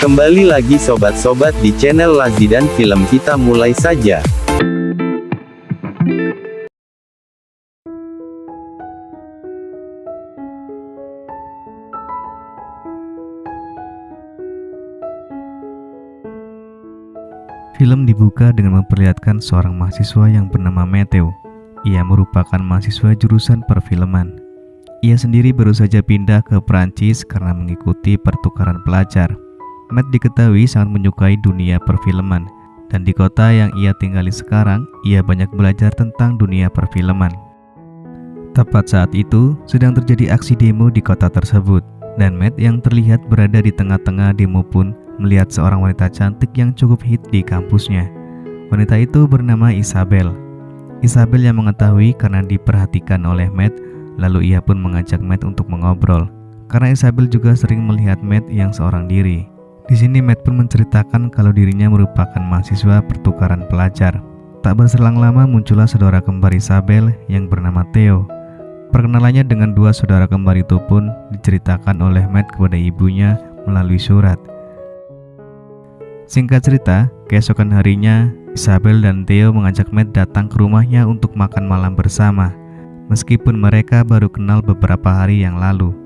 Kembali lagi sobat-sobat di channel Lazi dan Film, kita mulai saja. Film dibuka dengan memperlihatkan seorang mahasiswa yang bernama Matthew. Ia merupakan mahasiswa jurusan perfilman. Ia sendiri baru saja pindah ke Prancis karena mengikuti pertukaran pelajar. Matt diketahui sangat menyukai dunia perfilman, dan di kota yang ia tinggali sekarang, ia banyak belajar tentang dunia perfilman. Tepat saat itu, sedang terjadi aksi demo di kota tersebut, dan Matt yang terlihat berada di tengah-tengah demo pun melihat seorang wanita cantik yang cukup hit di kampusnya. Wanita itu bernama Isabel. Isabel yang mengetahui karena diperhatikan oleh Matt, lalu ia pun mengajak Matt untuk mengobrol, karena Isabel juga sering melihat Matt yang seorang diri. Di sini Matt pun menceritakan kalau dirinya merupakan mahasiswa pertukaran pelajar. Tak berselang lama muncullah saudara kembar Isabel yang bernama Theo. Perkenalannya dengan dua saudara kembar itu pun diceritakan oleh Matt kepada ibunya melalui surat. Singkat cerita, keesokan harinya Isabel dan Theo mengajak Matt datang ke rumahnya untuk makan malam bersama. Meskipun mereka baru kenal beberapa hari yang lalu.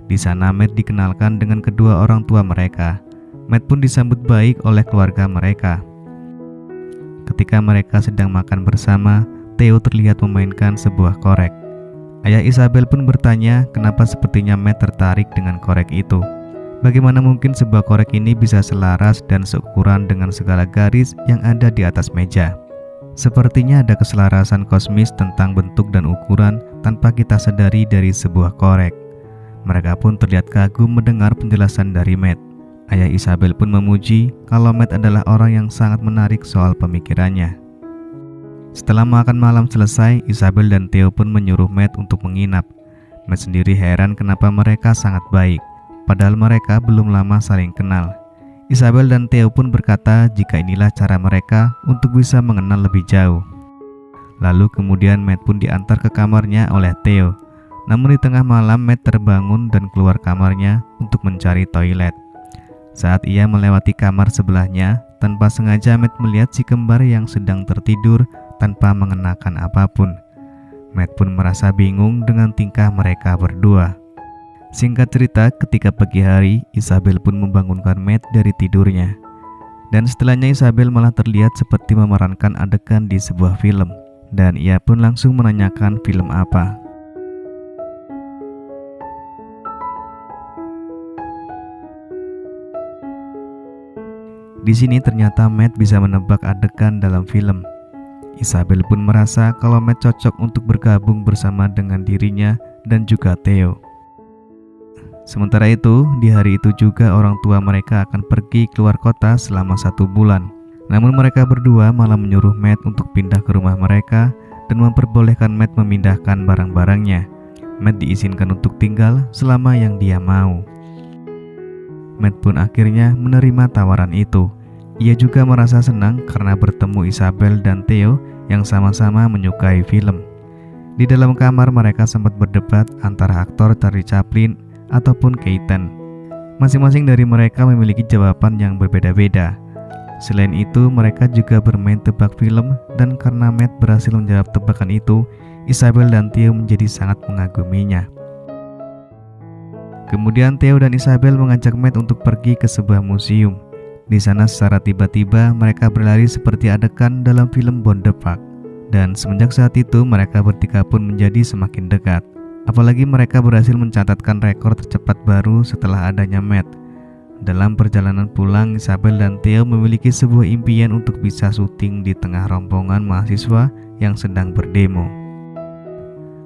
Di sana Matt dikenalkan dengan kedua orang tua mereka. Matt pun disambut baik oleh keluarga mereka. Ketika mereka sedang makan bersama, Theo terlihat memainkan sebuah korek. Ayah Isabel pun bertanya kenapa sepertinya Matt tertarik dengan korek itu. Bagaimana mungkin sebuah korek ini bisa selaras dan seukuran dengan segala garis yang ada di atas meja? Sepertinya ada keselarasan kosmis tentang bentuk dan ukuran tanpa kita sadari dari sebuah korek. Mereka pun terlihat kagum mendengar penjelasan dari Matt. Ayah Isabel pun memuji kalau Matt adalah orang yang sangat menarik soal pemikirannya. Setelah makan malam selesai, Isabel dan Theo pun menyuruh Matt untuk menginap. Matt sendiri heran kenapa mereka sangat baik, padahal mereka belum lama saling kenal. Isabel dan Theo pun berkata jika inilah cara mereka untuk bisa mengenal lebih jauh. Lalu kemudian Matt pun diantar ke kamarnya oleh Theo. Namun di tengah malam Matt terbangun dan keluar kamarnya untuk mencari toilet. Saat ia melewati kamar sebelahnya, tanpa sengaja Matt melihat si kembar yang sedang tertidur tanpa mengenakan apapun. Matt pun merasa bingung dengan tingkah mereka berdua. Singkat cerita, ketika pagi hari, Isabel pun membangunkan Matt dari tidurnya. Dan setelahnya Isabel malah terlihat seperti memerankan adegan di sebuah film. Dan ia pun langsung menanyakan film apa. Di sini ternyata Matt bisa menebak adegan dalam film. Isabel pun merasa kalau Matt cocok untuk bergabung bersama dengan dirinya dan juga Theo. Sementara itu, di hari itu juga orang tua mereka akan pergi keluar kota selama 1 bulan. Namun mereka berdua malah menyuruh Matt untuk pindah ke rumah mereka dan memperbolehkan Matt memindahkan barang-barangnya. Matt diizinkan untuk tinggal selama yang dia mau. Matt pun akhirnya menerima tawaran itu. Ia juga merasa senang karena bertemu Isabel dan Theo yang sama-sama menyukai film. Di dalam kamar mereka sempat berdebat antara aktor Charlie Chaplin ataupun Keaton. Masing-masing dari mereka memiliki jawaban yang berbeda-beda. Selain itu, mereka juga bermain tebak film dan karena Matt berhasil menjawab tebakan itu, Isabel dan Theo menjadi sangat mengaguminya. Kemudian Theo dan Isabel mengajak Matt untuk pergi ke sebuah museum. Di sana secara tiba-tiba mereka berlari seperti adegan dalam film Bond the Park. Dan semenjak saat itu mereka bertiga pun menjadi semakin dekat. Apalagi mereka berhasil mencatatkan rekor tercepat baru setelah adanya Matt. Dalam perjalanan pulang, Isabel dan Theo memiliki sebuah impian untuk bisa syuting di tengah rombongan mahasiswa yang sedang berdemo.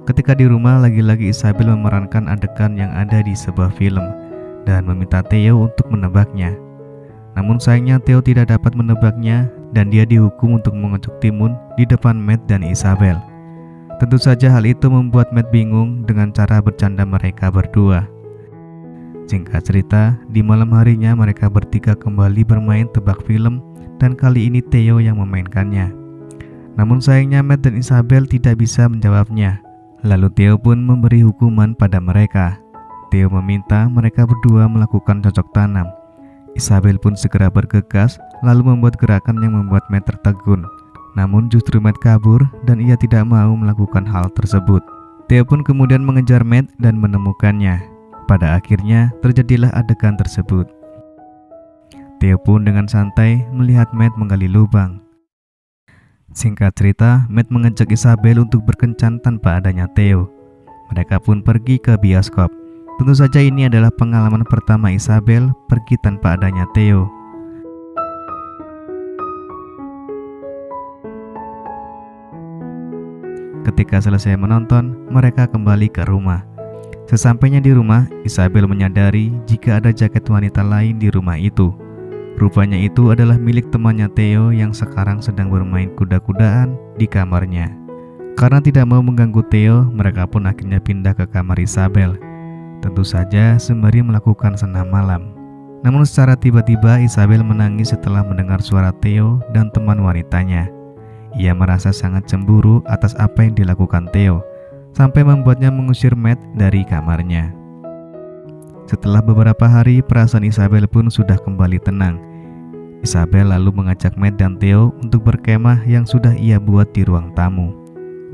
Ketika di rumah, lagi-lagi Isabel memerankan adegan yang ada di sebuah film dan meminta Theo untuk menebaknya. Namun sayangnya Theo tidak dapat menebaknya dan dia dihukum untuk mengocok timun di depan Matt dan Isabel. Tentu saja hal itu membuat Matt bingung dengan cara bercanda mereka berdua. Singkat cerita, di malam harinya mereka bertiga kembali bermain tebak film dan kali ini Theo yang memainkannya. Namun sayangnya Matt dan Isabel tidak bisa menjawabnya. Lalu Theo pun memberi hukuman pada mereka. Theo meminta mereka berdua melakukan cocok tanam. Isabel pun segera bergegas lalu membuat gerakan yang membuat Matt tertegun. Namun justru Matt kabur dan ia tidak mau melakukan hal tersebut. Theo pun kemudian mengejar Matt dan menemukannya. Pada akhirnya terjadilah adegan tersebut. Theo pun dengan santai melihat Matt menggali lubang. Singkat cerita, Matt mengajak Isabel untuk berkencan tanpa adanya Theo. Mereka pun pergi ke bioskop. Tentu saja ini adalah pengalaman pertama Isabel pergi tanpa adanya Theo. Ketika selesai menonton, mereka kembali ke rumah. Sesampainya di rumah, Isabel menyadari jika ada jaket wanita lain di rumah itu. Rupanya itu adalah milik temannya Theo yang sekarang sedang bermain kuda-kudaan di kamarnya. Karena tidak mau mengganggu Theo, mereka pun akhirnya pindah ke kamar Isabel. Tentu saja sembari melakukan senam malam. Namun secara tiba-tiba Isabel menangis setelah mendengar suara Theo dan teman wanitanya. Ia merasa sangat cemburu atas apa yang dilakukan Theo, sampai membuatnya mengusir Matt dari kamarnya. Setelah beberapa hari, perasaan Isabel pun sudah kembali tenang. Isabel lalu mengajak Matt dan Theo untuk berkemah yang sudah ia buat di ruang tamu.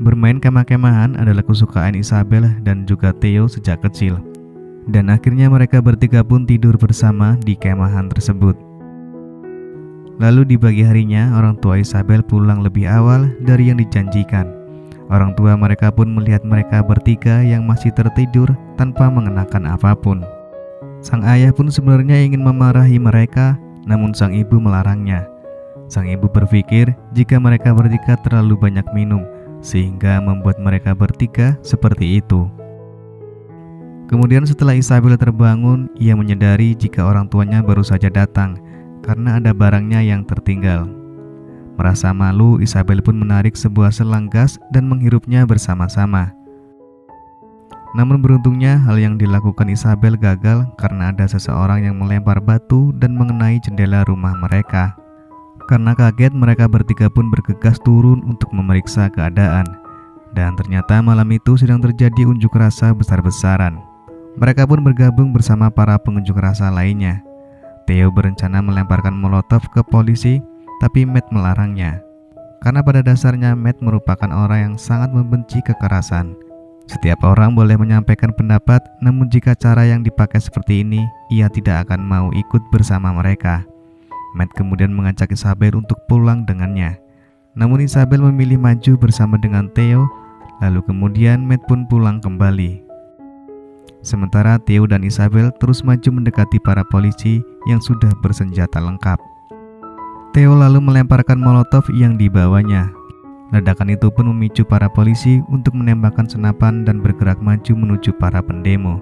Bermain kemah-kemahan adalah kesukaan Isabel dan juga Theo sejak kecil. Dan akhirnya mereka bertiga pun tidur bersama di kemahan tersebut. Lalu di pagi harinya, orang tua Isabel pulang lebih awal dari yang dijanjikan. Orang tua mereka pun melihat mereka bertiga yang masih tertidur tanpa mengenakan apapun. Sang ayah pun sebenarnya ingin memarahi mereka, namun sang ibu melarangnya. Sang ibu berpikir jika mereka bertiga terlalu banyak minum, sehingga membuat mereka bertiga seperti itu. Kemudian setelah Isabel terbangun, ia menyadari jika orang tuanya baru saja datang, karena ada barangnya yang tertinggal. Merasa malu, Isabel pun menarik sebuah selang gas dan menghirupnya bersama-sama. Namun beruntungnya hal yang dilakukan Isabel gagal karena ada seseorang yang melempar batu dan mengenai jendela rumah mereka. Karena kaget, mereka bertiga pun bergegas turun untuk memeriksa keadaan. Dan ternyata malam itu sedang terjadi unjuk rasa besar-besaran. Mereka pun bergabung bersama para pengunjuk rasa lainnya. Theo berencana melemparkan molotov ke polisi, tapi Matt melarangnya. Karena pada dasarnya Matt merupakan orang yang sangat membenci kekerasan. Setiap orang boleh menyampaikan pendapat, namun jika cara yang dipakai seperti ini, ia tidak akan mau ikut bersama mereka. Matt kemudian mengajak Isabel untuk pulang dengannya. Namun Isabel memilih maju bersama dengan Theo, lalu kemudian Matt pun pulang kembali. Sementara Theo dan Isabel terus maju mendekati para polisi yang sudah bersenjata lengkap. Theo lalu melemparkan molotov yang dibawanya. Ledakan itu pun memicu para polisi untuk menembakkan senapan dan bergerak maju menuju para pendemo.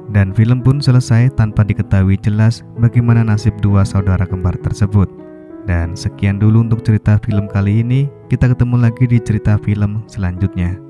Dan film pun selesai tanpa diketahui jelas bagaimana nasib dua saudara kembar tersebut. Dan sekian dulu untuk cerita film kali ini. Kita ketemu lagi di cerita film selanjutnya.